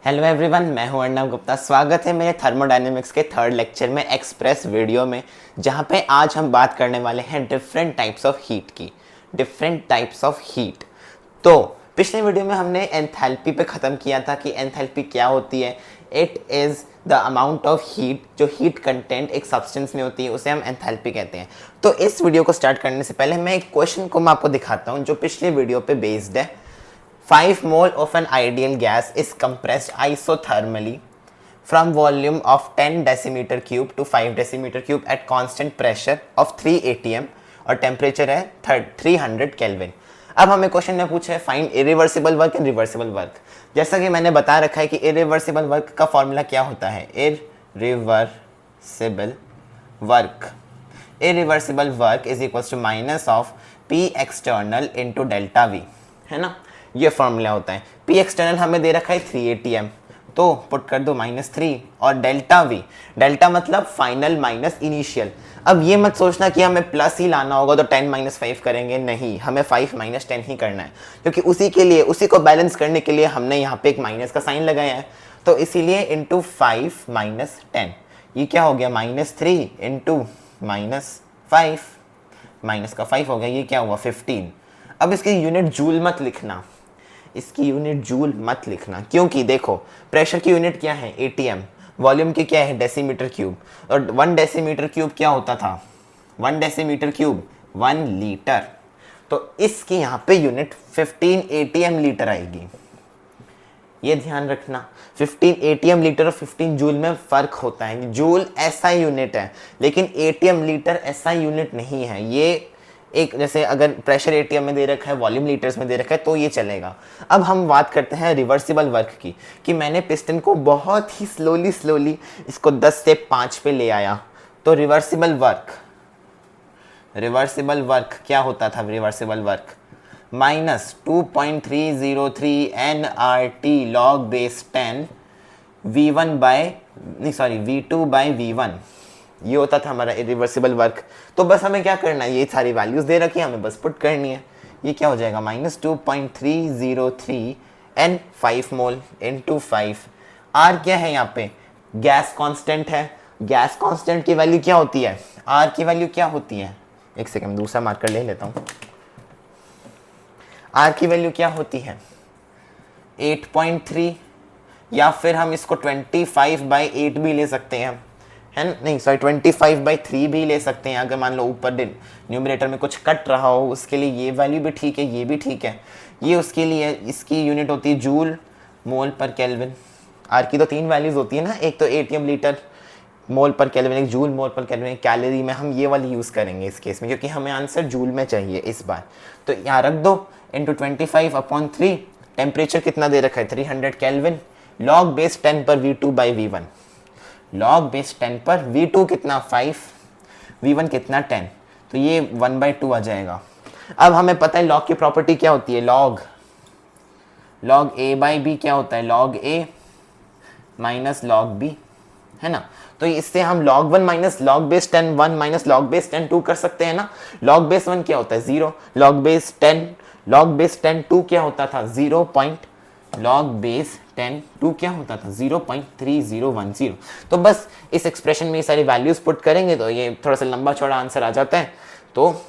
Hello everyone, मैं हूं अर्णव गुप्ता। स्वागत है मेरे थर्मोडायनेमिक्स के थर्ड लेक्चर में, एक्सप्रेस वीडियो में, जहां पे आज हम बात करने वाले हैं डिफरेंट टाइप्स ऑफ हीट की। Different types of heat. तो पिछले वीडियो में हमने एंथैल्पी पे ख़त्म किया था कि एंथैल्पी क्या होती है। It is the amount of heat, जो हीट कंटेंट एक सब्सटेंस में होती है, उसे हम एंथैल्पी कहते हैं। तो इस वीडियो को स्टार्ट करने से पहले मैं एक क्वेश्चन को मैं आपको दिखाता हूँ जो पिछले वीडियो पे बेस्ड है। 5 mole of an ideal gas is compressed isothermally from volume of 10 decimeter cube to 5 decimeter cube at constant pressure of 3 atm और टेम्परेचर है 300 केल्विन। अब हमें क्वेश्चन में पूछा है find irreversible work and reversible work. जैसा कि मैंने बता रखा है कि इरिवर्सिबल वर्क का फॉर्मूला क्या होता है, irreversible work. Irreversible work is equals to minus of P external into delta V, है ना। ये फॉर्मूला होता है। पी एक्सटर्नल हमें दे रखा है 3 atm, तो पुट कर दो -3 और डेल्टा वी, डेल्टा मतलब फाइनल माइनस इनिशियल। अब ये मत सोचना कि हमें प्लस ही लाना होगा तो 10 - 5 करेंगे, नहीं, हमें 5 - 10 ही करना है, क्योंकि उसी के लिए, उसी को बैलेंस करने के लिए हमने यहाँ पे एक माइनस का साइन लगाया है। तो इसीलिए इंटू 5 - 10, ये क्या हो गया, -3 इंटू -5, माइनस का 5 हो गया, ये क्या हुआ 15। अब इसकी यूनिट जूल मत लिखना, इसकी यूनिट जूल मत लिखना, क्योंकि देखो प्रेशर की यूनिट क्या है एटीएम, वॉल्यूम की क्या है डेसीमीटर क्यूब, और 1 डेसीमीटर क्यूब क्या होता था, 1 डेसीमीटर क्यूब 1 लीटर। तो इसकी यहाँ पे यूनिट 15 एटीएम लीटर आएगी, ये ध्यान रखना। 15 एटीएम लीटर और 15 जूल में फ़र्क होता है। जूल ऐसा यूनिट है, लेकिन एटीएम लीटर ऐसा यूनिट नहीं है। ये एक, जैसे अगर प्रेशर एटीएम में दे रखा है, वॉल्यूम लीटर्स में दे रखा है, तो ये चलेगा। अब हम बात करते हैं रिवर्सिबल वर्क की, कि मैंने पिस्टन को बहुत ही स्लोली इसको 10 से 5 पे ले आया, तो रिवर्सिबल वर्क क्या होता था, reversible work -2.303 nRT log base 10 V2/V1, ये होता था हमारा इरिवर्सिबल वर्क। तो बस हमें क्या करना है, ये सारी वैल्यूज दे रखी है, हमें बस पुट करनी है। ये क्या हो जाएगा, -2.303 n 5 मोल इंटू 5। आर क्या है, यहाँ पे गैस कांस्टेंट है। गैस कांस्टेंट की वैल्यू क्या होती है, आर की वैल्यू क्या होती है, एक सेकंड दूसरा मार्कर ले लेता हूँ। आर की वैल्यू क्या होती है 8.3, या फिर हम इसको 25/8 भी ले सकते हैं, है नहीं सॉरी 25/3 भी ले सकते हैं। अगर मान लो ऊपर न्यूमरेटर में कुछ कट रहा हो, उसके लिए ये वैल्यू भी ठीक है, ये भी ठीक है। ये उसके लिए, इसकी यूनिट होती है जूल मोल पर केल्विन। आर की तो 3 वैल्यूज होती है ना, एक तो एटीएम लीटर मोल पर केल्विन, एक जूल मोल पर केल्विन, एक कैलोरी में। हम ये वाली यूज़ करेंगे इस केस में, क्योंकि हमें आंसर जूल में चाहिए इस बार। तो यहाँ रख दो इंटू 25/3। टेम्परेचर कितना दे रखा है 300 केल्विन, लॉग बेस 10 पर V2/V1, लॉग बेस 10 पर V2 कितना 5, V1 कितना 10, तो ये 1/2 आ जाएगा। अब हमें पता है लॉग की प्रॉपर्टी क्या होती है, लॉग A/B क्या होता है, log A minus log B, है ना। तो इससे हम log 1 minus log base 10 1 minus log base 10 2 कर सकते हैं ना। लॉग बेस 1 क्या होता है 0, लॉग बेस 10 2 क्या होता था 0. लॉग बेस 10 2 क्या होता था 0.3010। तो बस इस एक्सप्रेशन में ये सारी वैल्यूज पुट करेंगे तो ये थोड़ा सा लंबा चौड़ा आंसर आ जाता है। तो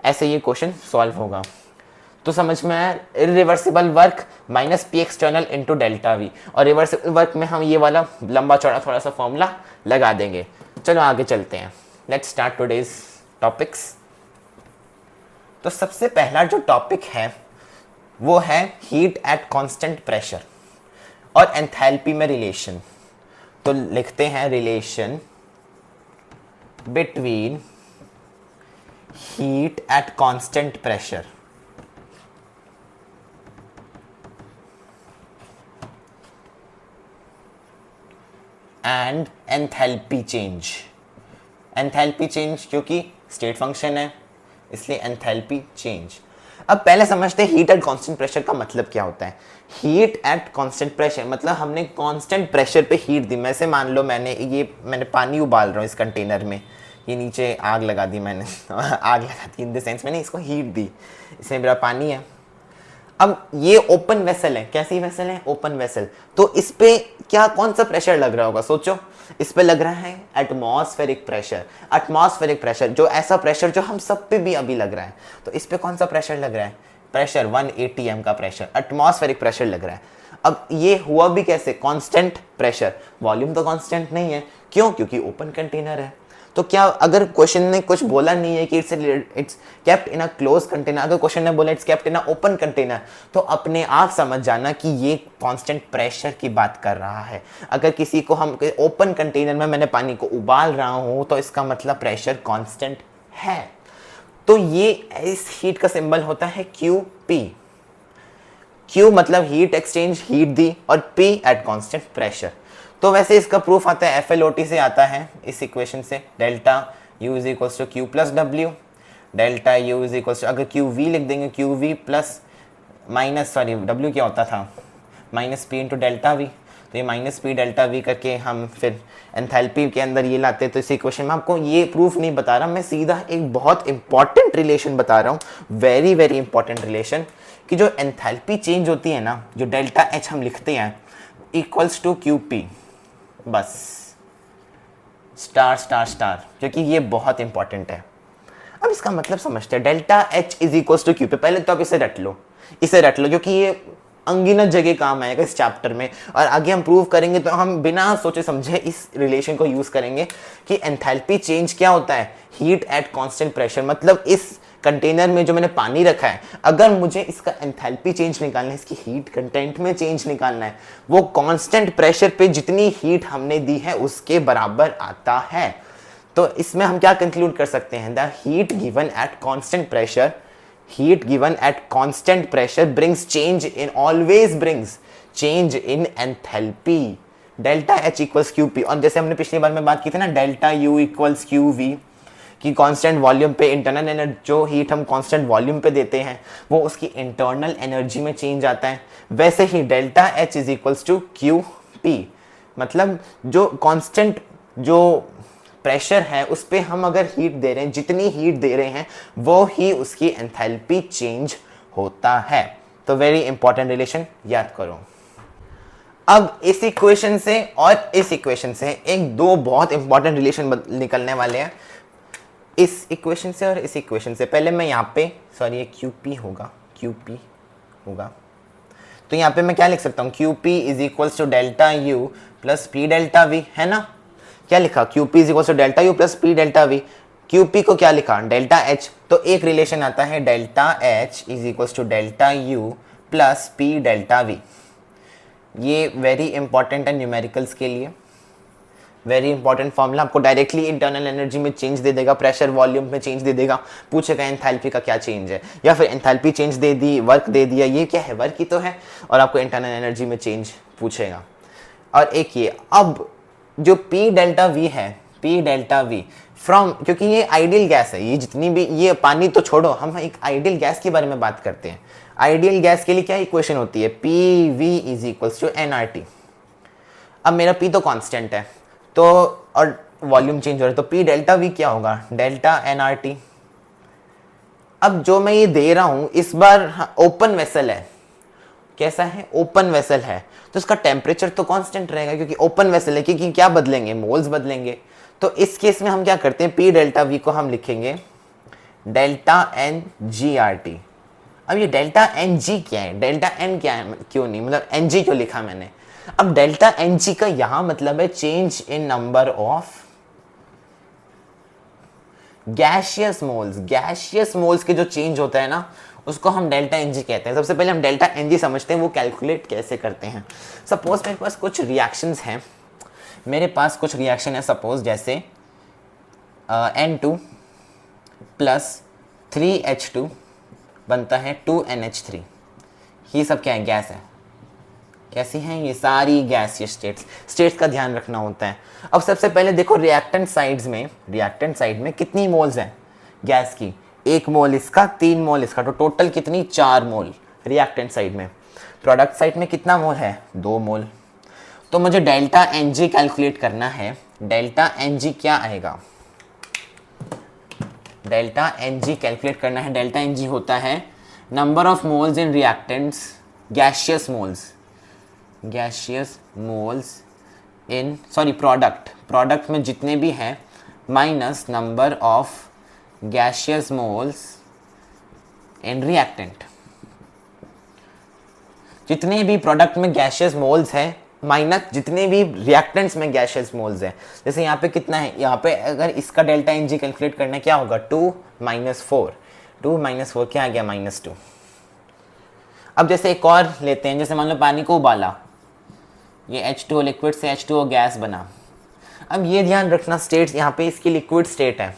ऐसे ये क्वेश्चन सॉल्व होगा। तो समझ में आया, irreversible work minus P external into delta we, और रिवर्सिबल वर्क में हम ये वाला लंबा चौड़ा थोड़ा सा फॉर्मूला लगा देंगे। चलो आगे चलते हैं, लेट्स स्टार्ट टुडेज टॉपिक्स। तो सबसे पहला जो टॉपिक है वो है हीट एट कांस्टेंट प्रेशर और एंथैल्पी में रिलेशन। तो लिखते हैं relation between heat at constant pressure and enthalpy change. Enthalpy change क्योंकि स्टेट फंक्शन है, इसलिए एंथैल्पी चेंज। अब पहले समझते हैं हीट एट कांस्टेंट प्रेशर का मतलब क्या होता है। हीट एट कांस्टेंट प्रेशर मतलब हमने कांस्टेंट प्रेशर पे हीट दी। वैसे मान लो मैंने पानी उबाल रहा हूँ इस कंटेनर में, ये नीचे आग लगा दी मैंने आग लगा दी इन द सेंस मैंने इसको हीट दी, इसमें मेरा पानी है। अब ये ओपन वेसल है, कैसी वेसल है, ओपन वेसल, तो इस पे क्या कौन सा प्रेशर लग रहा होगा, सोचो। इस पे लग रहा है एटमॉस्फेरिक प्रेशर। एटमॉस्फेरिक प्रेशर, जो ऐसा प्रेशर जो हम सब पे भी अभी लग रहा है, तो इस पे कौन सा प्रेशर लग रहा है, प्रेशर 1 ATM का प्रेशर, एटमॉस्फेरिक प्रेशर लग रहा है। अब ये हुआ भी कैसे, कांस्टेंट प्रेशर, वॉल्यूम तो कांस्टेंट नहीं है, क्यों, क्योंकि ओपन कंटेनर है। तो क्या अगर क्वेश्चन ने कुछ बोला नहीं है कि it's kept in a close container, अगर क्वेश्चन ने बोला it's kept in a open container, तो अपने आप समझ जाना कि ये कांस्टेंट प्रेशर की बात कर रहा है। अगर किसी को हम ओपन कंटेनर में मैंने पानी को उबाल रहा हूं, तो इसका मतलब प्रेशर कांस्टेंट है। तो ये इस हीट का सिंबल होता है QP। Q मतलब हीट एक्सचेंज, हीट दी, और P एट कांस्टेंट प्रेशर। तो वैसे इसका प्रूफ आता है FLOT से आता है, इस इक्वेशन से, delta U is equal to Q plus W, delta U is equal to, अगर QV लिख देंगे, QV plus minus, sorry W क्या होता था, minus P into delta V, तो ये माइनस P डेल्टा V करके हम फिर एंथैल्पी के अंदर ये लाते हैं। तो इस इक्वेशन में आपको ये प्रूफ नहीं बता रहा, मैं सीधा एक बहुत इंपॉर्टेंट रिलेशन बता रहा हूँ, वेरी वेरी इंपॉर्टेंट रिलेशन, कि जो एंथैल्पी चेंज होती है ना, जो डेल्टा H हम लिखते हैं इक्वल्स टू QP, बस स्टार स्टार स्टार, क्योंकि ये बहुत इंपॉर्टेंट है। अब इसका मतलब समझते हैं, delta H is equals to QP। पहले तो आप इसे रट लो, इसे रट लो, क्योंकि ये अनगिनत जगह काम आएगा इस चैप्टर में, और आगे हम प्रूव करेंगे तो हम बिना सोचे समझे इस रिलेशन को यूज करेंगे कि एंथैल्पी चेंज क्या होता है, हीट एट कांस्टेंट प्रेशर। मतलब इस कंटेनर में जो मैंने पानी रखा है, अगर मुझे इसका एंथैल्पी चेंज निकालना है, इसकी हीट कंटेंट में चेंज निकालना है, वो कांस्टेंट प्रेशर पे जितनी हीट हमने दी है उसके बराबर आता है। तो इसमें हम क्या कंक्लूड कर सकते हैं, the heat given at constant pressure, heat given at constant pressure brings change in, always brings change in enthalpy, delta H equals QP। और जैसे हमने पिछली बार में बात की थी ना, डेल्टा U equals QV, कि कांस्टेंट वॉल्यूम पे इंटरनल एनर्जी, जो हीट हम कांस्टेंट वॉल्यूम पे देते हैं वो उसकी इंटरनल एनर्जी में चेंज आता है, वैसे ही delta H is equals to QP। मतलब जो कांस्टेंट जो प्रेशर है उस पे हम अगर हीट दे रहे हैं, जितनी हीट दे रहे हैं वो ही उसकी एंथैल्पी चेंज होता है। तो वेरी इंपॉर्टेंट रिलेशन याद करो। अब इस इक्वेशन से और इस इक्वेशन से एक दो बहुत इंपॉर्टेंट रिलेशन निकलने वाले हैं, इस इक्वेशन से और इस इक्वेशन से। पहले मैं यहाँ पे, सॉरी ये QP होगा, QP होगा, तो यहाँ पे मैं क्या लिख सकता हूँ, QP is equals to delta U plus P delta V, है ना। क्या लिखा, QP is equal to delta U plus P delta V। QP को क्या लिखा, डेल्टा H, तो एक रिलेशन आता है delta H is equal to delta U plus P delta V। ये वेरी इंपॉर्टेंट है न्यूमेरिकल्स के लिए, वेरी इंपॉर्टेंट फॉर्मूला, आपको डायरेक्टली इंटरनल एनर्जी में चेंज दे देगा, प्रेशर वॉल्यूम में चेंज दे देगा, पूछेगा एंथैल्पी का क्या चेंज है, या फिर एंथैल्पी चेंज दे दी, वर्क दे दिया, ये क्या है, वर्क ही तो है, और आपको इंटरनल एनर्जी में चेंज पूछेगा। और एक ये, अब जो P डेल्टा V है, P डेल्टा V फ्रॉम, क्योंकि ये आइडियल गैस है, ये जितनी भी, ये पानी तो छोड़ो, हम एक आइडियल गैस के बारे में बात करते हैं। आइडियल गैस के लिए क्या इक्वेशन होती है, PV is equals to nRT। अब मेरा P तो कांस्टेंट है, तो और वॉल्यूम चेंज हो रहा है, तो P डेल्टा V क्या होगा, डेल्टा nRT। अब जो मैं ये दे रहा हूं इस बार ओपन वेसल है, कैसा है, ओपन वेसल है, तो इसका टेम्परेचर तो कांस्टेंट रहेगा, क्योंकि ओपन वेसल है, क्योंकि क्या बदलेंगे, मोल्स बदलेंगे। तो इस केस में हम क्या करते हैं, P डेल्टा V को हम लिखेंगे डेल्टा NGRT। अब ये डेल्टा NG क्या है, डेल्टा N क्या है, क्यों नहीं, मतलब NG क्यों लिखा मैंने। अब डेल्टा NG का यहां मतलब है change in number of gaseous moles. Gaseous moles के जो चेंज होता है ना, उसको हम डेल्टा NG कहते हैं। सबसे पहले हम डेल्टा NG समझते हैं, वो कैलकुलेट कैसे करते हैं। सपोज मेरे पास कुछ रिएक्शंस हैं, मेरे पास कुछ रिएक्शन है, सपोज जैसे N2 प्लस 3H2 बनता है 2NH3। ये सब क्या है, गैस है। कैसी हैं ये सारी गैसियस स्टेट्स का ध्यान रखना होता है। अब सबसे पहले देखो रिएक्टेंट साइड में कितनी मोल्स हैं गैस की, 1 मोल इसका, 3 मोल इसका, तो टोटल कितनी, 4 मोल रिएक्टेंट साइड में। प्रोडक्ट साइड में कितना मोल है, 2 मोल। तो मुझे डेल्टा NG कैलकुलेट करना है। डेल्टा NG क्या आएगा, डेल्टा NG कैलकुलेट करना है। डेल्टा NG होता है number of moles in reactants, gaseous moles in product में जितने भी हैं minus number of gaseous moles in reactant. जितने भी प्रोडक्ट में गैशियस मोल्स हैं माइनस जितने भी रिएक्टेंट्स में गैशियस मोल्स हैं। जैसे यहाँ पे कितना है, यहाँ पे अगर इसका डेल्टा एन जी कैलकुलेट करना है क्या होगा, 2 - 4, 2 - 4 क्या आ गया, -2। अब जैसे एक और लेते हैं, जैसे मान लो पानी को उबाला, ये H2O लिक्विड से H2O गैस बना। अब ये ध्यान रखना स्टेट्स, यहाँ पे इसकी लिक्विड स्टेट है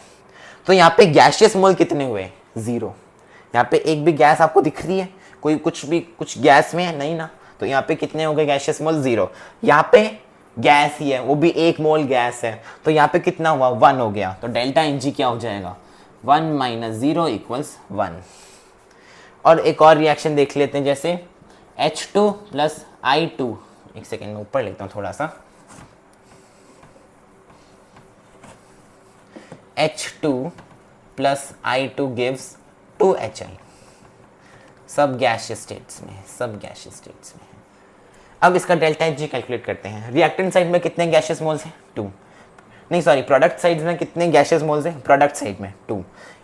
तो यहाँ पे गैशियस मोल कितने हुए, 0। यहाँ पे एक भी गैस आपको दिख रही है, कोई कुछ गैस में है नहीं ना, तो यहाँ पे कितने हो गए गैशियस मोल, 0। यहाँ पे गैस ही है, वो भी 1 मोल गैस है, तो यहाँ पे कितना हुआ, 1 हो गया। तो डेल्टा एन जी क्या हो जाएगा, 1 - 0 = 1। और एक और रिएक्शन देख लेते हैं, जैसे H2 + I2, एक सेकेंड में ऊपर लिखता हूँ थोड़ा सा, H2 + I2 gives 2HI, सब गैशियस स्टेट्स में है। अब इसका डेल्टा एच जी कैलकुलेट करते हैं। रिएक्टेंट साइड में कितने गैशियस मोल्स हैं, 2। नहीं सॉरी, प्रोडक्ट साइड में कितने गैशियस मोल्स हैं, प्रोडक्ट साइड में 2,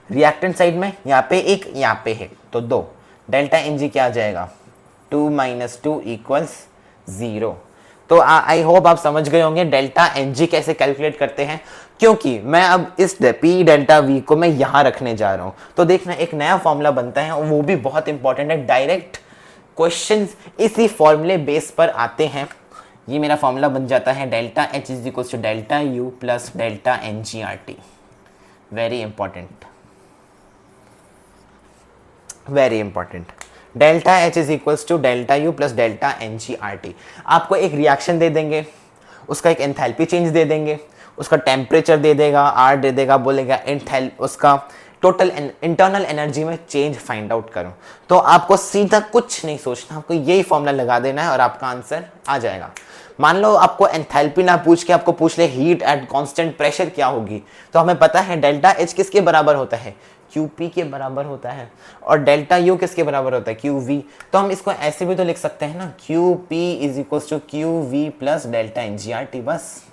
रिएक्टेंट साइड में यहाँ पे 1, यहाँ पे है तो 2। डेल्टा एन जी क्या आ जाएगा, 2 - 2 = 0। तो आई होप आप समझ गए होंगे डेल्टा एन जी कैसे कैलकुलेट करते हैं, क्योंकि मैं अब इस पी डेल्टा वी को मैं यहाँ रखने जा रहा हूँ। तो देखना एक नया फॉर्मूला बनता है और वो भी बहुत इंपॉर्टेंट है, डायरेक्ट क्वेश्चंस इसी फॉर्मूले बेस पर आते हैं। ये मेरा फॉर्मूला बन जाता है delta H = delta U + delta N G R T. Very important, delta H = delta U + delta N G R T. आपको एक रिएक्शन दे देंगे, उसका एक एंथैल्पी चेंज दे देंगे, उसका टेम्परेचर दे देगा, आर दे देगा, बोलेगा उसका टोटल इंटरनल एनर्जी में चेंज फाइंड आउट करो। तो आपको सीधा कुछ नहीं सोचना, आपको यही फॉर्मूला लगा देना है और आपका आंसर आ जाएगा। मान लो आपको एंथैल्पी ना पूछ के आपको पूछ ले हीट एट कांस्टेंट प्रेशर क्या होगी, तो हमें पता है डेल्टा एच किसके बराबर होता है, QP के बराबर होता है, और डेल्टा U किसके बराबर होता है, QV। तो हम इसको ऐसे भी तो लिख सकते हैं ना, QP = QV + डेल्टा NGRT बस।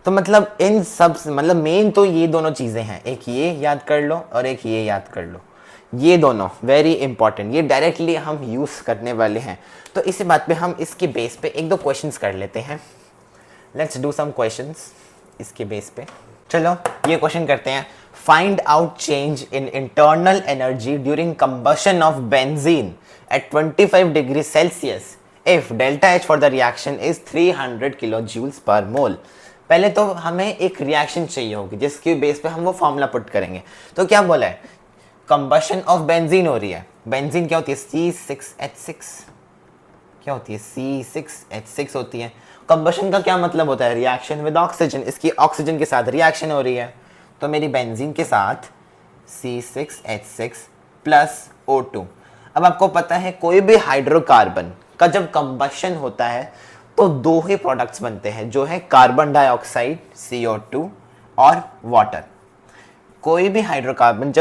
तो मतलब इन सब मतलब मेन तो ये दोनों चीजें हैं, एक ये याद कर लो और एक ये याद कर लो, ये दोनों वेरी इंपॉर्टेंट, ये डायरेक्टली हम यूज करने वाले हैं। तो इसी बात पे हम इसके बेस पे 1-2 क्वेश्चंस कर लेते हैं। लेट्स डू सम क्वेश्चंस इसके बेस पे। चलो ये क्वेश्चन करते हैं, find out change in internal energy during combustion of benzene at 25 degree Celsius if delta H for the reaction is 300 kJ/mol। पहले तो हमें एक रिएक्शन चाहिए होगी जिसके बेस पे हम वो फॉर्मूला पुट करेंगे। तो क्या बोला है, कंबशन ऑफ बेंजीन हो रही है, बेंजीन क्या होती है, C6H6, क्या होती है, C6H6 होती है। कंबशन का क्या मतलब होता है, रिएक्शन विद ऑक्सीजन, इसकी ऑक्सीजन के साथ रिएक्शन हो रही है, तो मेरी बेंजीन के साथ C6H6 + O2। अब आपको पता है कोई भी हाइड्रोकार्बन का जब कंबशन होता है तो 2 ही प्रोडक्ट्स बनते हैं, जो है कार्बन डाइऑक्साइड CO2 और वाटर। कोई भी हाइड्रोकार्बन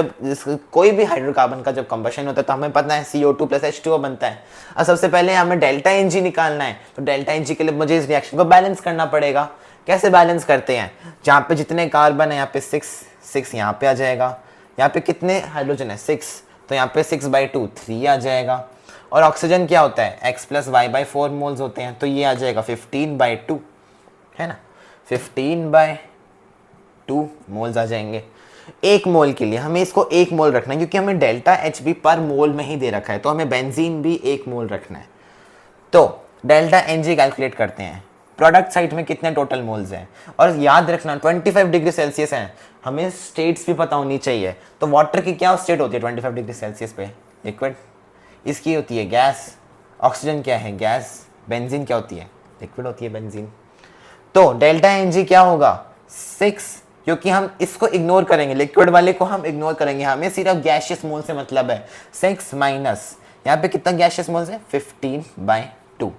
का जब कंबशन होता है तो हमें पता है CO2 + H2O बनता है। अब सबसे पहले हमें डेल्टा एनजी निकालना है, तो डेल्टा एनजी के लिए मुझे इस रिएक्शन को बैलेंस करना पड़ेगा। कैसे बैलेंस करते हैं, जहाँ पे जितने कार्बन है यहाँ पे 6 यहाँ पे आ जाएगा, यहाँ पे कितने हाइड्रोजन है 6, तो यहाँ पे 6/2 3 आ जाएगा, और ऑक्सीजन क्या होता है X + Y/4 मोल्स होते हैं, तो ये आ जाएगा 15/2, है ना, 15/2 मोल्स आ जाएंगे। 1 मोल के लिए हमें इसको 1 मोल रखना है, क्योंकि हमें डेल्टा एच भी पर मोल में ही दे रखा है, तो हमें बेंजीन भी 1 मोल रखना है। तो डेल्टा एन जी कैलकुलेट करते हैं, प्रोडक्ट साइड में कितने टोटल मोल्स हैं, और याद रखना 25 डिग्री सेल्सियस है, हमें स्टेट्स भी पता होनी चाहिए। तो वाटर की क्या स्टेट होती है 25 डिग्री सेल्सियस पे, लिक्विड, इसकी होती है गैस, ऑक्सीजन क्या है गैस, बेंजीन क्या होती है लिक्विड होती है बेंजीन। तो डेल्टा एन जी क्या होगा 6, क्योंकि हम इसको इग्नोर करेंगे, लिक्विड वाले को हम इग्नोर करेंगे, हमें सिर्फ गैशियस मोल से मतलब है। 6 माइनस यहाँ पे कितना गैशियस मोल्स है 15/2,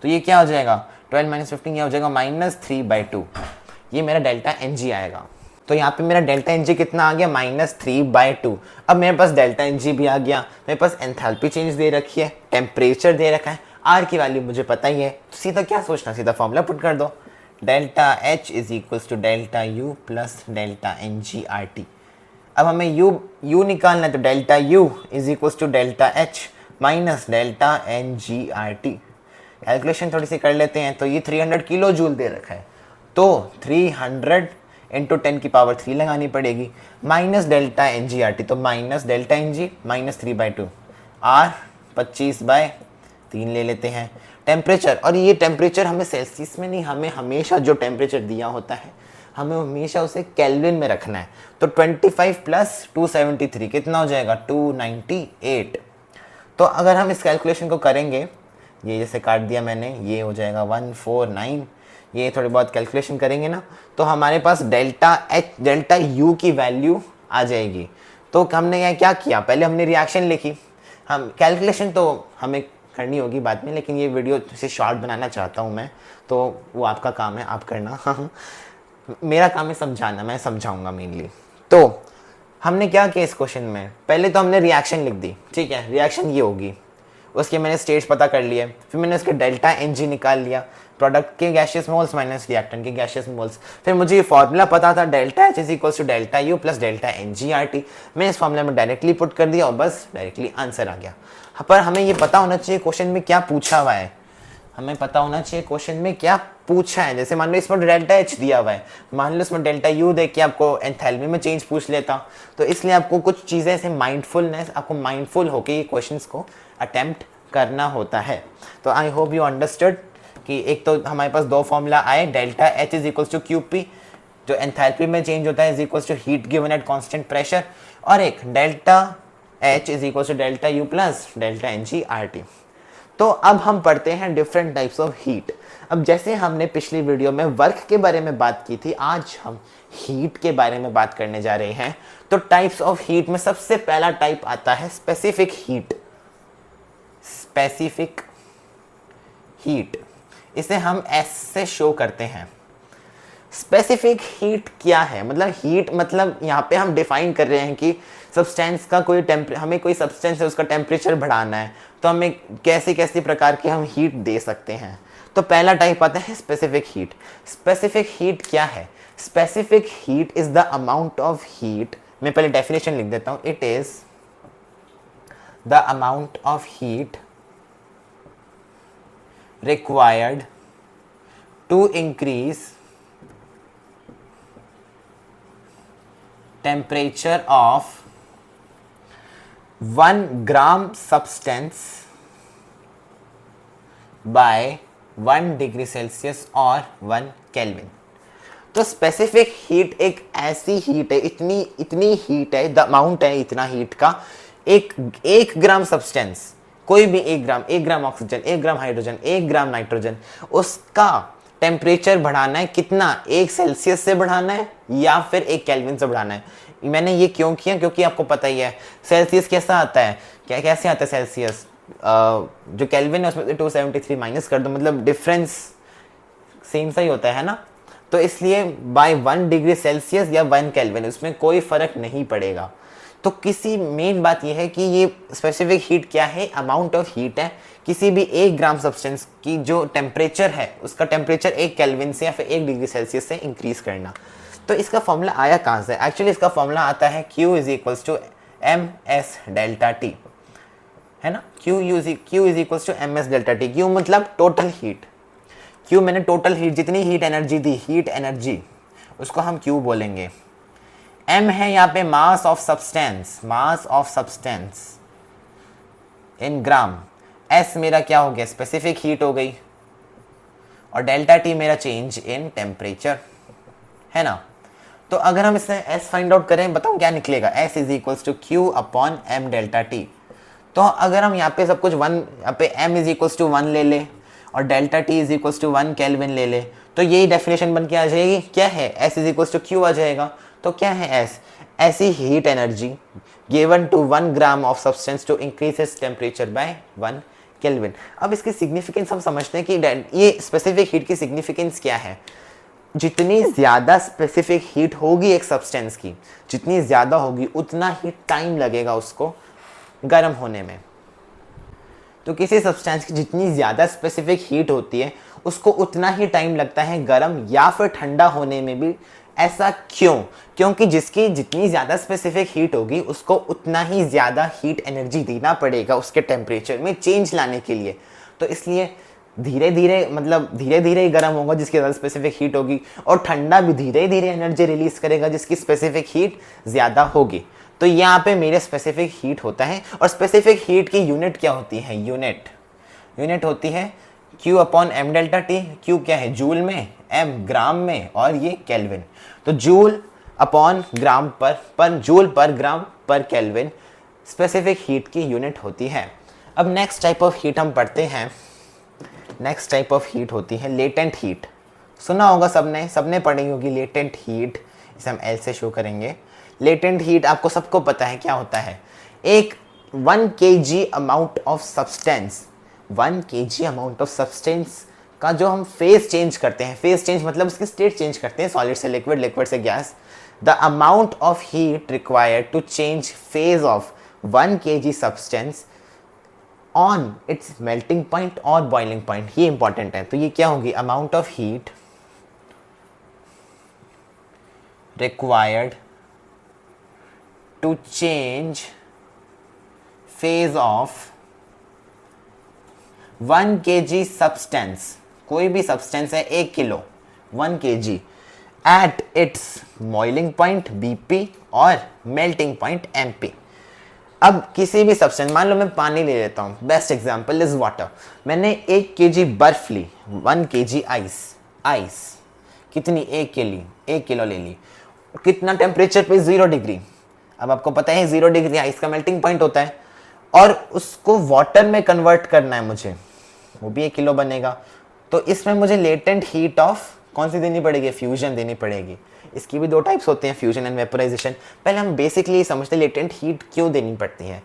तो ये क्या हो जाएगा 12 - 15, ये हो जाएगा -3/2, ये मेरा डेल्टा एन जी आएगा। तो यहाँ पे मेरा डेल्टा एन जी कितना आ गया, -3/2। अब मेरे पास डेल्टा एन जी भी आ गया, मेरे पास एंथैल्पी चेंज दे रखी है, टेम्परेचर दे रखा है, आर की वैल्यू मुझे पता ही है, तो सीधा क्या सोचना, सीधा फॉर्मूला पुट कर दो, delta H is equals to delta U plus delta N G R T. अब हमें यू निकालना है, तो delta U is equals to delta H minus delta N G R T. Calculation थोड़ी सी कर लेते हैं, तो ये 300 किलो जूल दे रखा है, तो 300 इंटू 10⁻³ लगानी पड़ेगी, minus delta N G R T, तो minus delta N G -3/2, R 25/3 ले लेते हैं। टेम्परेचर, और ये टेम्परेचर हमें सेल्सियस में नहीं, हमें हमेशा जो टेम्परेचर दिया होता है हमें हमेशा उसे केल्विन में रखना है, तो 25 + 273 कितना हो जाएगा, 298। तो अगर हम इस कैलकुलेशन को करेंगे, ये जैसे काट दिया मैंने, ये हो जाएगा 149, ये थोड़ी बहुत कैलकुलेशन करेंगे ना, तो हमारे पास डेल्टा यू की वैल्यू आ जाएगी। तो हमने क्या किया, पहले हमने रिएक्शन लिखी, हम कैलकुलेशन तो हमें करनी होगी बाद में, लेकिन ये वीडियो से शॉर्ट बनाना चाहता हूँ मैं, तो वो आपका काम है, आप करना मेरा काम है समझाना, मैं समझाऊंगा मेनली। तो हमने क्या किया इस क्वेश्चन में, पहले तो हमने रिएक्शन लिख दी, ठीक है, रिएक्शन ये होगी, उसके मैंने स्टेज पता कर लिए, फिर मैंने उसके डेल्टा एन जी निकाल लिया, प्रोडक्ट के गैशियस मोल्स माइनस रिएक्टेंट के गैशियस मोल्स, फिर मुझे ये फॉर्मूला पता था, delta H is equals to delta U plus delta N G R T. मैंने इस फॉर्मूला में डायरेक्टली पुट कर दिया और बस डायरेक्टली आंसर आ गया। पर हमें ये पता होना चाहिए क्वेश्चन में क्या पूछा हुआ है, हमें पता होना चाहिए क्वेश्चन में क्या पूछा है। जैसे मान लो इसमें डेल्टा एच दिया हुआ है, मान लो इसमें डेल्टा यू देख के आपको एंथैल्पी में चेंज पूछ लेता, तो इसलिए आपको कुछ चीज़ें ऐसे माइंडफुलनेस, आपको माइंडफुल होकर ये क्वेश्चंस को अटेम्प्ट करना होता है। तो आई होप यू अंडरस्टूड कि एक तो हमारे पास दो फॉर्मूला आए, delta H is equals to Q P जो एंथैल्पी में चेंज होता है is equals to heat given at constant pressure, और एक delta H is equals to delta U plus delta N G R T. तो अब हम पढ़ते हैं डिफरेंट टाइप्स ऑफ हीट। अब जैसे हमने पिछली वीडियो में वर्क के बारे में बात की थी, आज हम हीट के बारे में बात करने जा रहे हैं। तो टाइप्स ऑफ हीट में सबसे पहला टाइप आता है स्पेसिफिक हीट। स्पेसिफिक हीट, इसे हम एस से शो करते हैं। स्पेसिफिक हीट क्या है, मतलब हीट मतलब यहाँ पे हम डिफाइन कर रहे हैं कि सब्सटेंस का कोई हमें कोई सब्सटेंस है उसका टेम्परेचर बढ़ाना है, तो हमें कैसी कैसी प्रकार की हम हीट दे सकते हैं। तो पहला टाइप आता है स्पेसिफिक हीट। स्पेसिफिक हीट क्या है, specific heat is the amount of heat, मैं पहले डेफिनेशन लिख देता हूं, it is the amount of heat required to increase temperature of 1 gram substance by 1 degree Celsius और 1 केल्विन। तो स्पेसिफिक हीट एक ऐसी हीट है, इतनी हीट है, द अमाउंट है इतना हीट का, एक ग्राम सब्सटेंस, कोई भी एक gram oxygen, 1 gram hydrogen, 1 gram nitrogen, उसका टेम्परेचर बढ़ाना है कितना, 1 सेल्सियस से बढ़ाना है या फिर 1 केल्विन से बढ़ाना है। मैंने ये क्यों किया, क्योंकि आपको पता ही है सेल्सियस कैसा आता है, कैसे आता है सेल्सियस, जो केल्विन है उसमें 273 माइनस कर दो, मतलब डिफरेंस सेम सा ही होता है ना, तो इसलिए बाय 1 डिग्री सेल्सियस या 1 केल्विन उसमें कोई फर्क नहीं पड़ेगा। तो किसी मेन बात यह है कि ये स्पेसिफिक हीट क्या है, अमाउंट ऑफ हीट है किसी भी 1 ग्राम सब्सटेंस की जो टेम्परेचर है उसका टेम्परेचर 1 केल्विन से या फिर 1 डिग्री सेल्सियस से इंक्रीज करना। तो इसका फॉर्मूला आया कहाँ से, एक्चुअली इसका फॉर्मूला आता है Q is equals to M S delta T, है ना, Q is equals to M S delta T. Q मतलब टोटल हीट, Q मैंने टोटल हीट, जितनी हीट एनर्जी दी, हीट एनर्जी, उसको हम Q बोलेंगे। M है यहाँ पे mass of substance in gram, S मेरा क्या हो गया, स्पेसिफिक हीट हो गई, और डेल्टा T मेरा चेंज इन टेम्परेचर, है ना। तो अगर हम इससे S फाइंड आउट करें, बताओ क्या निकलेगा, S is equals to Q upon M delta T। तो अगर हम यहाँ पे सब कुछ 1, यहाँ पे M इज इक्वल्स टू 1 ले ले और delta T is equals to 1 kelvin ले ले, तो यही डेफिनेशन बन के आ जाएगी, क्या है, S is equals to Q आ जाएगा। तो क्या है S, ऐसी heat energy given to 1 gram of substance to increase its temperature by 1 kelvin. अब इसकी सिग्निफिकेंस हम समझते हैं कि ये स्पेसिफिक हीट की सिग्निफिकेंस क्या है। जितनी ज़्यादा स्पेसिफिक हीट होगी एक सब्सटेंस की, जितनी ज़्यादा होगी उतना ही टाइम लगेगा उसको गर्म होने में। तो किसी सब्सटेंस की जितनी ज़्यादा स्पेसिफिक हीट होती है उसको उतना ही टाइम लगता है गर्म या फिर ठंडा होने में भी। ऐसा क्यों? क्योंकि जिसकी जितनी ज़्यादा स्पेसिफिक हीट होगी उसको उतना ही ज़्यादा हीट एनर्जी देना पड़ेगा उसके टेम्परेचर में चेंज लाने के लिए। तो इसलिए धीरे धीरे ही गर्म होगा जिसकी ज़्यादा स्पेसिफिक हीट होगी, और ठंडा भी धीरे धीरे एनर्जी रिलीज करेगा जिसकी स्पेसिफिक हीट ज़्यादा होगी। तो यहाँ पे मेरे स्पेसिफिक हीट होता है, और स्पेसिफिक हीट की यूनिट क्या होती है? यूनिट होती है Q upon M delta T. Q क्या है? जूल में, M ग्राम में, और ये केल्विन। तो जूल अपॉन ग्राम पर जूल पर ग्राम पर केल्विन स्पेसिफिक हीट की यूनिट होती है। अब नेक्स्ट टाइप ऑफ हीट हम पढ़ते हैं। नेक्स्ट टाइप ऑफ हीट होती है लेटेंट हीट। सुना होगा सबने पढ़ी होगी लेटेंट हीट। इसे हम L से शो करेंगे। लेटेंट हीट आपको सबको पता है क्या होता है। एक 1 kg amount of substance, 1 kg amount of substance का जो हम फेज चेंज करते हैं, फेज चेंज मतलब उसकी स्टेट चेंज करते हैं, सॉलिड से लिक्विड, लिक्विड से gas. The amount of heat required to change phase of 1 kg substance on its melting point और बॉइलिंग पॉइंट, ये इंपॉर्टेंट है। तो ये क्या होगी? Amount of heat required to change phase of 1 kg substance, कोई भी सब्सटेंस है 1 kilo, 1 kg at its boiling point BP और मेल्टिंग पॉइंट MP। अब किसी भी सब्सटेंस, मान लो मैं पानी ले लेता हूँ, बेस्ट एग्जांपल इज वाटर। मैंने 1 kg बर्फ ली, 1 kg आइस कितनी? 1 किलो ले ली। कितना टेम्परेचर पे? 0 डिग्री। अब आपको पता है 0 डिग्री आइस का मेल्टिंग पॉइंट होता है, और उसको वाटर में कन्वर्ट करना है मुझे, वो भी 1 किलो बनेगा। तो इसमें मुझे लेटेंट हीट ऑफ कौन सी देनी पड़ेगी? फ्यूजन देनी पड़ेगी। इसकी भी 2 टाइप्स होते हैं, फ्यूजन एंड वेपोराइजेशन। पहले हम बेसिकली समझते हैं लेटेंट हीट क्यों देनी पड़ती है।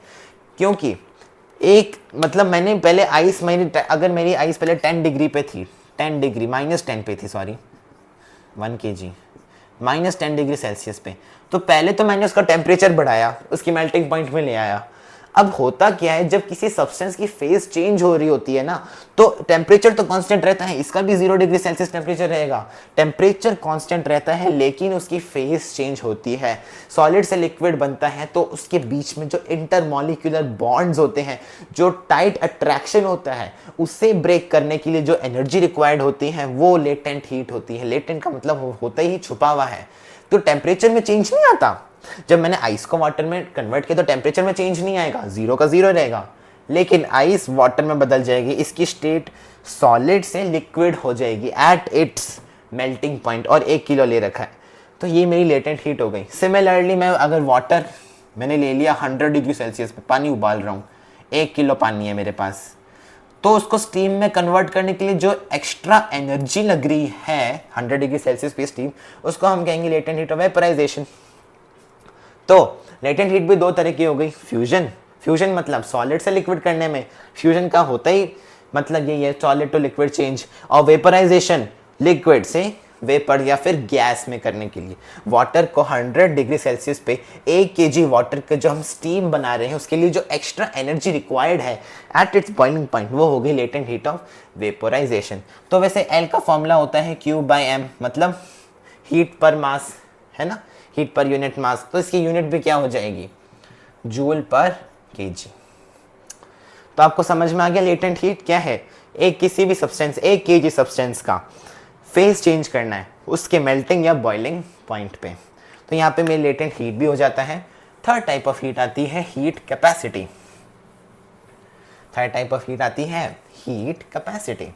क्योंकि एक मतलब मैंने पहले आइस, अगर मेरी आइस पहले 10 डिग्री पे थी, 10 डिग्री -10 पे थी, सॉरी 1 kg -10 डिग्री सेल्सियस पे, तो पहले तो मैंने उसका टेम्परेचर बढ़ाया, उसकी मेल्टिंग पॉइंट में ले आया। अब होता क्या है, जब किसी सब्सटेंस की फेज चेंज हो रही होती है ना, तो टेम्परेचर तो कांस्टेंट रहता है, इसका भी 0 डिग्री सेल्सियस टेम्परेचर रहेगा, टेम्परेचर कांस्टेंट रहता है, लेकिन उसकी फेज चेंज होती है। सॉलिड से लिक्विड बनता है, तो उसके बीच में जो इंटरमॉलिक्यूलर बॉन्ड्स होते हैं, जो टाइट अट्रैक्शन होता है, उससे ब्रेक करने के लिए जो एनर्जी रिक्वायर्ड होती है वो लेटेंट हीट होती है। लेटेंट का मतलब होता ही छुपा हुआ है। तो टेम्परेचर में चेंज नहीं आता। जब मैंने आइस को वाटर में कन्वर्ट किया तो टेम्परेचर में चेंज नहीं आएगा, 0 का 0 रहेगा, लेकिन आइस वाटर में बदल जाएगी, इसकी स्टेट सॉलिड से लिक्विड हो जाएगी एट इट्स मेल्टिंग पॉइंट, और 1 किलो ले रखा है। तो ये मेरी लेटेंट हीट हो गई। सिमिलरली मैं अगर वाटर मैंने ले लिया 100 डिग्री सेल्सियस पे, पानी उबाल रहा हूँ, 1 किलो पानी है मेरे पास, तो उसको स्टीम में कन्वर्ट करने के लिए जो एक्स्ट्रा एनर्जी लग रही है 100 डिग्री सेल्सियस पे स्टीम, उसको हम कहेंगे लेटेंट हीट ऑफ वेपोराइजेशन। तो लेटेंट हीट भी 2 तरह की हो गई। फ्यूजन मतलब सॉलिड से लिक्विड करने में, फ्यूजन का होता ही मतलब यही है, सॉलिड टू लिक्विड चेंज। और वेपोराइजेशन लिक्विड से वेपर या फिर गैस में करने के लिए। वाटर को 100 डिग्री सेल्सियस पे 1 kg वाटर का जो हम स्टीम बना रहे हैं, उसके लिए जो एक्स्ट्रा एनर्जी रिक्वायर्ड है एट इट्स बॉइलिंग पॉइंट, वो हो गई लेटेंट हीट ऑफ वेपोराइजेशन। तो वैसे L का फॉर्मूला होता है Q/M, मतलब हीट पर मास, है ना, हीट पर यूनिट मास। तो इसकी यूनिट भी क्या हो जाएगी? जूल पर केजी। तो आपको समझ में आ गया लेटेंट हीट क्या है। एक किसी भी सब्सटेंस, 1 kg सब्सटेंस का फेज चेंज करना है उसके मेल्टिंग या बॉइलिंग पॉइंट पे, तो यहाँ पे मेरी लेटेंट हीट भी हो जाता है। थर्ड टाइप ऑफ हीट आती है heat capacity. Third type of heat आती है हीट कैपेसिटी।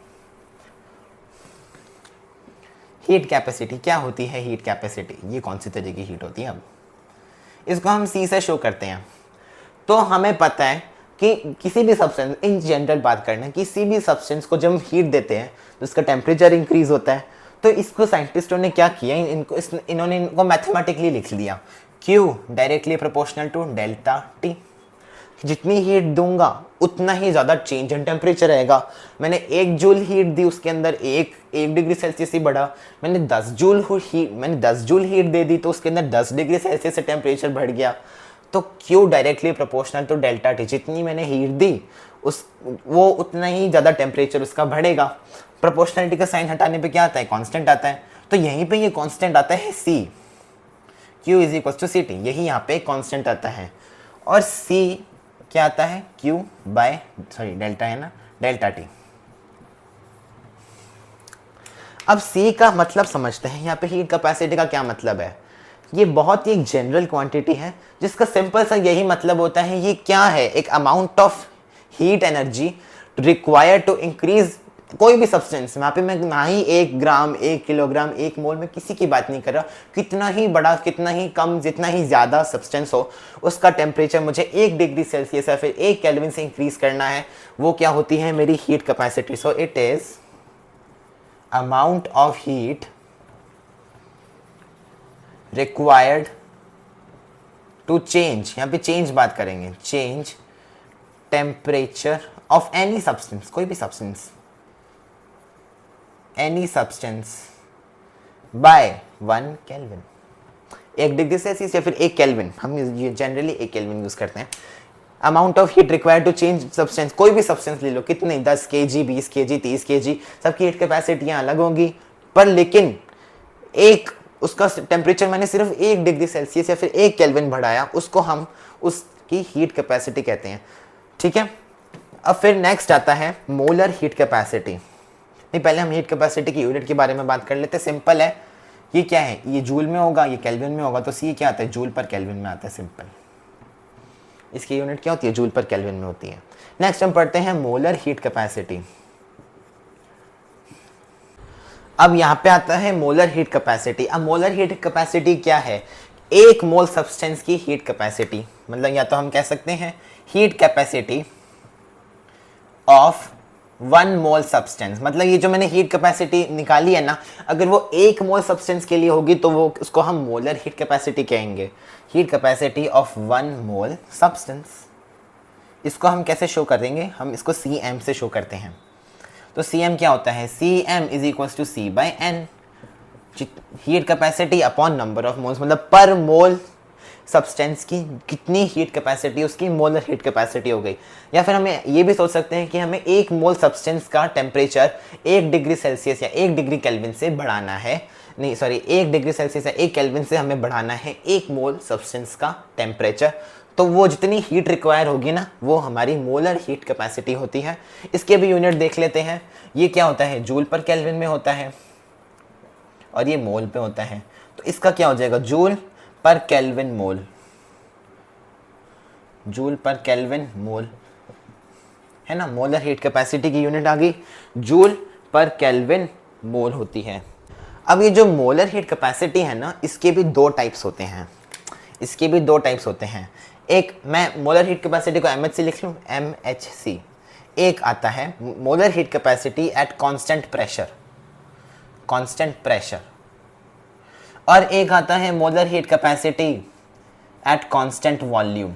हीट कैपेसिटी क्या होती है? हीट कैपेसिटी ये कौन सी तरह की हीट होती है? अब इसको हम C से शो करते हैं। तो हमें पता है कि किसी भी सब्सटेंस, इन जनरल बात करना, किसी भी सब्सटेंस को जब हम हीट देते हैं तो उसका टेम्परेचर इंक्रीज होता है। तो इसको साइंटिस्टों ने क्या किया, इन्होंने इनको मैथमेटिकली लिख लिया, Q directly proportional to delta T। जितनी हीट दूंगा उतना ही ज़्यादा चेंज इन टेम्परेचर रहेगा। मैंने 1 जूल हीट दी, उसके अंदर एक डिग्री सेल्सियस ही बढ़ा। मैंने 10 जूल हीट दे दी तो उसके अंदर 10 डिग्री सेल्सियस से टेम्परेचर बढ़ गया। तो Q directly proportional to delta T, जितनी मैंने हीट दी वो उतना ही ज़्यादा टेम्परेचर उसका बढ़ेगा। प्रोपोर्शनलिटी का साइन हटाने पे क्या आता है, कांस्टेंट आता है। तो यहीं पे ये कांस्टेंट आता है C, Q is equal to CT, यही यहाँ पे कांस्टेंट आता है। और C क्या आता है, Q बाय डेल्टा है ना, डेल्टा T। अब C का मतलब समझते हैं, यहाँ पे हीट कैपेसिटी का क्या मतलब है। ये बहुत ही एक जनरल क्वांटिटी है जिसका सिंपल सा यही मतलब होता है, ये क्या है, एक amount of heat energy required to increase कोई भी सब्सटेंस। वहाँ पे मैं ना ही 1 ग्राम, 1 किलोग्राम, 1 मोल में किसी की बात नहीं कर रहा। कितना ही बड़ा, कितना ही कम, जितना ही ज़्यादा सब्सटेंस हो, उसका टेम्परेचर मुझे 1 डिग्री सेल्सियस या फिर 1 केल्विन से इंक्रीज करना है, वो क्या होती है, मेरी heat capacity. So it is amount of heat required to change, यहाँ पे चेंज बात करेंगे, change temperature of any substance, कोई भी substance, any substance by 1 kelvin, 1 degree Celsius या फिर 1 केल्विन। हम ये जनरली 1 केल्विन यूज करते हैं। Amount of heat required to change substance, कोई भी सब्सटेंस ले लो, कितने, 10 kg, 20 kg, 30 kg, सबकी हीट कैपेसिटियाँ अलग होंगी, पर लेकिन एक उसका टेम्परेचर मैंने सिर्फ 1 डिग्री सेल्सियस या फिर 1 केल्विन बढ़ाया, उसको हम उसकी हीट कैपेसिटी कहते हैं। ठीक है। अब फिर नेक्स्ट आता है मोलर हीट कैपेसिटी। नहीं, पहले हम हीट कैपेसिटी की यूनिट के बारे में बात कर लेते हैं। सिंपल है, ये क्या है, ये जूल में होगा, ये केल्विन में होगा, तो सी क्या आता है, जूल पर केल्विन में आता है। सिंपल, इसकी यूनिट क्या होती है, जूल पर केल्विन में होती है। नेक्स्ट हम पढ़ते हैं मोलर हीट कैपेसिटी। अब यहाँ पे आता है मोलर हीट कैपेसिटी। अब मोलर हीट कैपेसिटी क्या है, 1 मोल सब्सटेंस की हीट कैपेसिटी, मतलब या तो हम कह सकते हैं heat capacity of 1 mole substance. मतलब ये जो मैंने हीट कैपेसिटी निकाली है ना, अगर वो 1 मोल सब्सटेंस के लिए होगी तो वो उसको हम मोलर हीट कैपेसिटी कहेंगे। Heat capacity of 1 mole substance, इसको हम कैसे शो करेंगे, हम इसको Cm से शो करते हैं। तो Cm क्या होता है, Cm is equal to C by N, heat capacity upon number of moles, मतलब पर मोल सब्सटेंस की कितनी हीट कैपेसिटी, उसकी मोलर हीट कैपेसिटी हो गई। या फिर हमें ये भी सोच सकते हैं कि हमें 1 मोल सब्सटेंस का टेम्परेचर 1 डिग्री सेल्सियस या 1 डिग्री केल्विन से बढ़ाना है, नहीं सॉरी 1 डिग्री सेल्सियस या 1 केल्विन से हमें बढ़ाना है 1 मोल सब्सटेंस का टेम्परेचर। तो वो जितनी हीट रिक्वायर होगी ना, वो हमारी मोलर हीट कैपेसिटी होती है। इसके भी यूनिट देख लेते हैं। ये क्या होता है, जूल पर केल्विन में होता है और ये मोल पे होता है। तो इसका क्या हो जाएगा, जूल पर केल्विन मोल, जूल पर केल्विन मोल है ना। मोलर हीट कैपेसिटी की यूनिट आ गई, जूल पर केल्विन मोल होती है। अब ये जो मोलर हीट कैपेसिटी है ना, इसके भी 2 टाइप्स होते हैं, इसके भी 2 टाइप्स होते हैं। एक, मैं मोलर हीट कैपेसिटी को MH से लिख लूँ, MHC। एक आता है molar heat capacity at constant pressure, constant pressure, और एक आता है molar heat capacity at constant volume.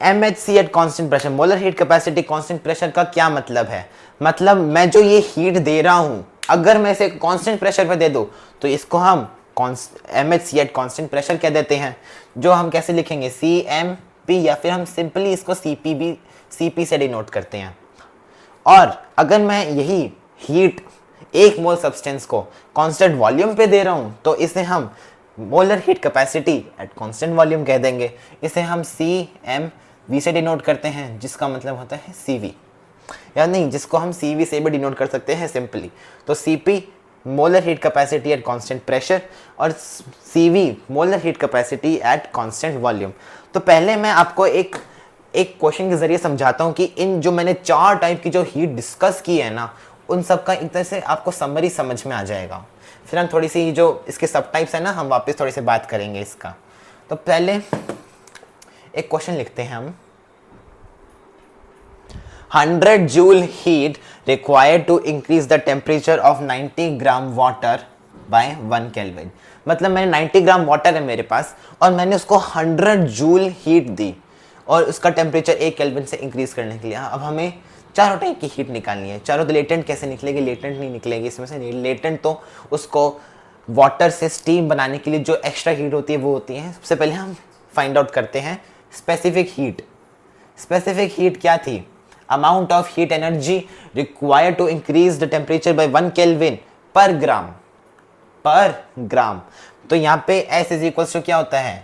MHC eight constant pressure, molar heat capacity constant pressure का क्या मतलब है, मतलब मैं जो ये हीट दे रहा हूं, अगर मैं इसे कांस्टेंट प्रेशर पे दे दूं तो इसको हम MHC एट कांस्टेंट प्रेशर कह देते हैं, जो हम कैसे लिखेंगे, CMP, या फिर हम सिंपली इसको CP से डिनोट करते हैं। और अगर मैं यही हीट 1 मोल सब्सटेंस को कांस्टेंट वॉल्यूम पे दे रहा हूं तो इसे हम molar heat capacity at constant volume कह देंगे। इसे हम CMV से डिनोट करते हैं, जिसका मतलब होता है CV, या नहीं, जिसको हम CV से भी डिनोट कर सकते हैं सिंपली। तो CP molar heat capacity at constant pressure और CV molar heat capacity at constant volume. तो पहले मैं आपको एक क्वेश्चन के जरिए समझाता हूँ कि इन जो मैंने 4 टाइप की जो हीट डिस्कस की है ना, उन सब का एक तरह से आपको समरी समझ में आ जाएगा। फिर हम थोड़ी सी जो इसके सब टाइप्स है ना, हम वापस थोड़ी सी बात करेंगे इसका। तो पहले एक क्वेश्चन लिखते हैं हम, 100 joule heat required to increase the temperature of 90 gram water bye 1 kelvin. मतलब मैंने 90 ग्राम वाटर है मेरे पास और मैंने उसको 100 जूल हीट दी और उसका टेम्परेचर 1 केल्विन से इंक्रीज करने के लिए। अब हमें चारों टाइप की हीट निकालनी है। चारों तो लेटेंट कैसे निकलेगी, लेटेंट नहीं निकलेगी इसमें से। नहीं, लेटेंट तो उसको वाटर से स्टीम बनाने के लिए जो एक्स्ट्रा हीट होती है वो होती है। सबसे पहले हम फाइंड आउट करते हैं स्पेसिफिक हीट। स्पेसिफिक हीट क्या थी? Amount of heat energy required to increase the temperature by 1 kelvin per gram. तो यहाँ पे S इज इक्वल्स टू क्या होता है?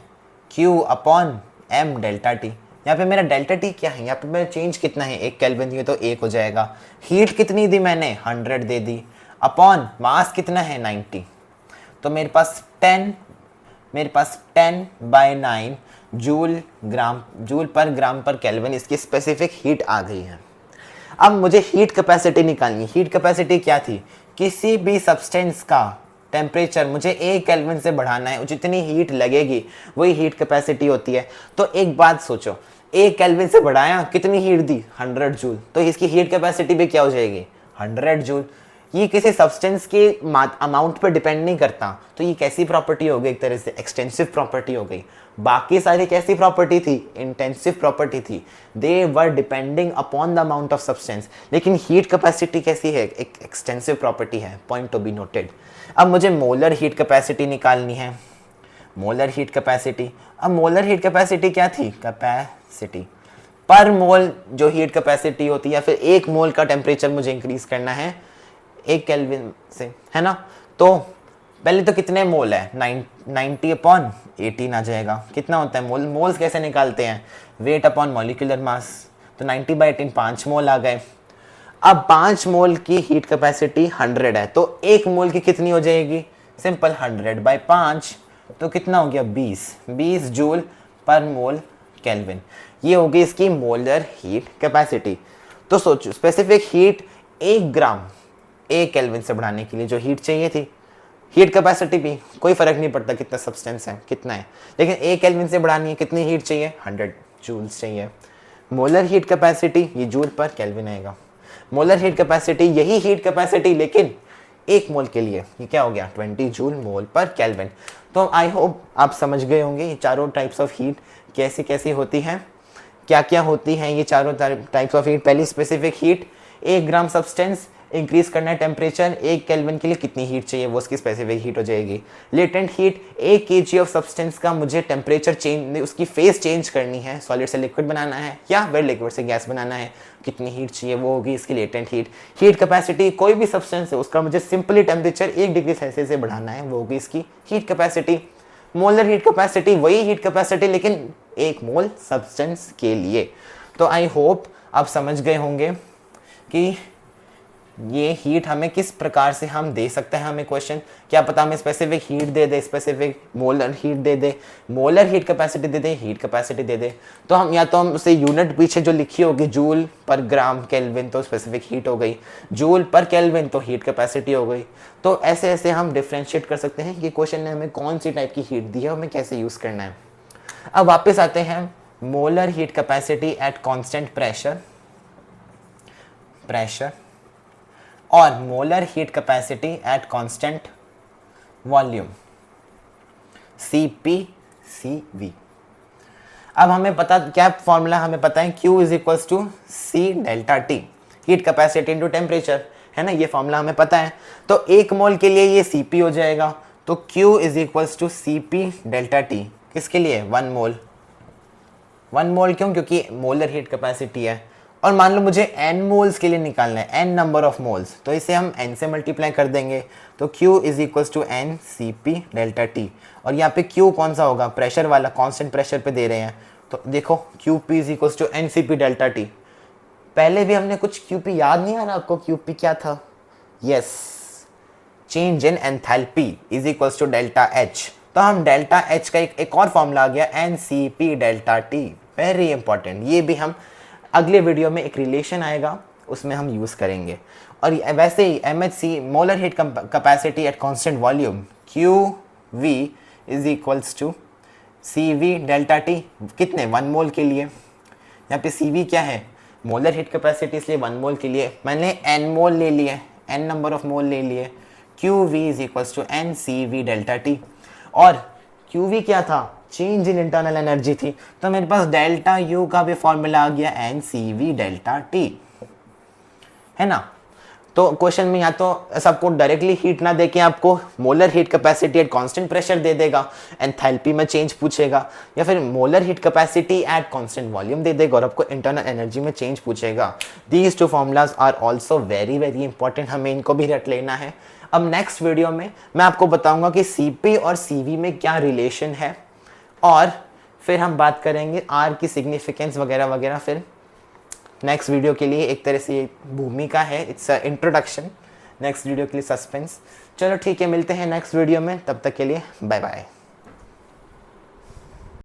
Q upon M delta T. यहाँ पे मेरा डेल्टा टी क्या है? यहाँ पे मेरा चेंज कितना है? 1 केल्विन दिए तो 1 हो जाएगा। हीट कितनी दी मैंने? 100 दे दी। अपॉन मास कितना है? 90। तो मेरे पास 10/9 जूल पर ग्राम पर केल्विन इसकी स्पेसिफिक हीट आ गई है। अब मुझे हीट कैपेसिटी निकालनी है। हीट कैपेसिटी क्या थी? किसी भी सब्सटेंस का टेम्परेचर मुझे 1 केल्विन से बढ़ाना है, जितनी हीट लगेगी वही हीट कैपेसिटी होती है। तो एक बात सोचो, 1 केल्विन से बढ़ाया, कितनी हीट दी? 100 जूल। तो इसकी हीट कैपेसिटी भी क्या हो जाएगी? 100 जूल। ये किसी सब्सटेंस के अमाउंट पर डिपेंड नहीं करता। तो ये कैसी प्रॉपर्टी हो गई? एक तरह से एक्सटेंसिव प्रॉपर्टी हो गई। बाकी सारी कैसी प्रॉपर्टी थी? इंटेंसिव प्रॉपर्टी थी। They were depending upon the amount of substance. लेकिन हीट कैपेसिटी कैसी है? एक एक्सटेंसिव प्रॉपर्टी है। Point to be noted. अब मुझे मोलर हीट कैपेसिटी निकालनी है। Molar heat capacity. अब मोलर हीट कैपेसिटी क्या थी? कैपेसिटी पर मोल जो हीट कैपेसिटी होती है, या फिर 1 मोल का टेम्परेचर मुझे इंक्रीज करना है 1 केल्विन से, है ना। तो पहले तो कितने मोल है? 90 अपॉन 18 आ जाएगा। कितना होता है मोल? मोल्स कैसे निकालते हैं? Weight upon molecular mass. तो 90/18 5 मोल आ गए। अब 5 मोल की हीट कैपेसिटी 100 है, तो 1 मोल की कितनी हो जाएगी? सिंपल 100/5, तो कितना हो गया? 20 जूल पर मोल केल्विन। ये हो गई इसकी मोलर हीट कैपेसिटी। तो सोचो, स्पेसिफिक हीट 1 ग्राम 1 केल्विन से बढ़ाने के लिए जो हीट चाहिए थी, हीट कैपेसिटी भी कोई फर्क नहीं पड़ता कितना सब्सटेंस है, कितना है, लेकिन 1 केल्विन से बढ़ानी है, कितनी हीट चाहिए? 100 जूल्स चाहिए। मोलर हीट कैपेसिटी ये जूल पर केल्विन आएगा। मोलर हीट कैपेसिटी यही हीट कैपेसिटी, लेकिन 1 मोल के लिए ये क्या हो गया? 20 जूल मोल पर केल्विन। तो आई होप आप समझ गए होंगे ये चारों टाइप्स ऑफ हीट कैसी कैसी होती हैं, क्या क्या होती हैं ये चारों टाइप्स ऑफ हीट। पहली स्पेसिफिक हीट, 1 ग्राम सब्सटेंस इंक्रीज करना है टेम्परेचर, 1 केल्विन के लिए कितनी हीट चाहिए, वो उसकी स्पेसिफिक हीट हो जाएगी। Latent heat, 1 kg of substance का मुझे टेम्परेचर चेंज, उसकी फेस चेंज करनी है, सॉलिड से लिक्विड बनाना है या फिर लिक्विड से गैस बनाना है, कितनी हीट चाहिए, वो होगी इसकी लेटेंट हीट। हीट कैपेसिटी, कोई भी सब्सटेंस है उसका मुझे सिंपली टेम्परेचर 1 डिग्री सेल्सियस से बढ़ाना है, वो होगी इसकी heat capacity. Molar heat capacity वही हीट कैपेसिटी, लेकिन 1 मोल सब्सटेंस के लिए। तो आई होप आप समझ गए होंगे कि ये हीट हमें किस प्रकार से हम दे सकते हैं। हमें क्वेश्चन, क्या पता हमें स्पेसिफिक हीट दे दे, स्पेसिफिक मोलर हीट दे दे, मोलर हीट कैपेसिटी दे दे, हीट कैपेसिटी दे दे। तो हम या तो हम उसे यूनिट पीछे जो लिखी होगी जूल पर ग्राम केल्विन, तो स्पेसिफिक हीट हो गई, जूल पर केल्विन तो हीट कैपेसिटी हो गई। तो ऐसे ऐसे हम डिफ्रेंशिएट कर सकते हैं कि क्वेश्चन ने हमें कौन सी टाइप की हीट दी है, हमें कैसे यूज करना है। अब वापस आते हैं molar heat capacity at constant pressure और molar heat capacity at constant volume CP/CV। अब हमें पता क्या फॉर्मूला हमें पता है, Q is equals to C delta T, heat capacity into temperature, है ना, ये फॉर्मूला हमें पता है। तो 1 मोल के लिए ये CP हो जाएगा, तो Q is equals to CP delta T। किसके लिए? 1 मोल। 1 मोल क्यों? क्योंकि मोलर हीट कैपेसिटी है। और मान लो मुझे n मोल्स के लिए निकालना है, n नंबर ऑफ मोल्स, तो इसे हम n से मल्टीप्लाई कर देंगे, तो Q is equals to n CP delta T। और यहाँ पे Q कौन सा होगा? प्रेशर वाला, कांस्टेंट प्रेशर पे दे रहे हैं, तो देखो QP is equals to n CP delta T। पहले भी हमने कुछ QP, याद नहीं आ रहा आपको QP क्या था? Yes, change in enthalpy is equals to delta H। तो हम डेल्टा H का एक और फॉर्मूला आ गया n CP delta T, very important. ये भी हम अगले वीडियो में एक रिलेशन आएगा उसमें हम यूज करेंगे। और वैसे ही MHC molar heat capacity at constant volume QV is equals to CV delta T, कितने? 1 मोल के लिए। यहाँ पे CV क्या है? मोलर हीट कैपेसिटी, इसलिए 1 मोल के लिए मैंने n मोल ले लिए, n नंबर ऑफ मोल ले लिए। Q V is equals to N C V delta T, और क्यू वी क्या था, चेंज इन इंटरनल एनर्जी थी, तो मेरे पास डेल्टा यू का भी फॉर्मूला आ गया N C V delta T, है ना। तो क्वेश्चन में या तो सबको डायरेक्टली हीट ना देके आपको molar heat capacity at constant pressure दे देगा, एंथैल्पी में चेंज पूछेगा, या फिर molar heat capacity at constant volume दे देगा और आपको इंटरनल एनर्जी में चेंज पूछेगा। These two formulas are also very very important, हमें इनको भी रट लेना है। अब नेक्स्ट वीडियो में मैं आपको बताऊंगा कि सीपी और सीवी में क्या रिलेशन है, और फिर हम बात करेंगे आर की सिग्निफिकेंस वगैरह वगैरह। फिर नेक्स्ट वीडियो के लिए एक तरह से ये भूमिका है, it's a introduction, next video के लिए सस्पेंस। चलो ठीक है, मिलते हैं नेक्स्ट वीडियो में, तब तक के लिए बाय बाय।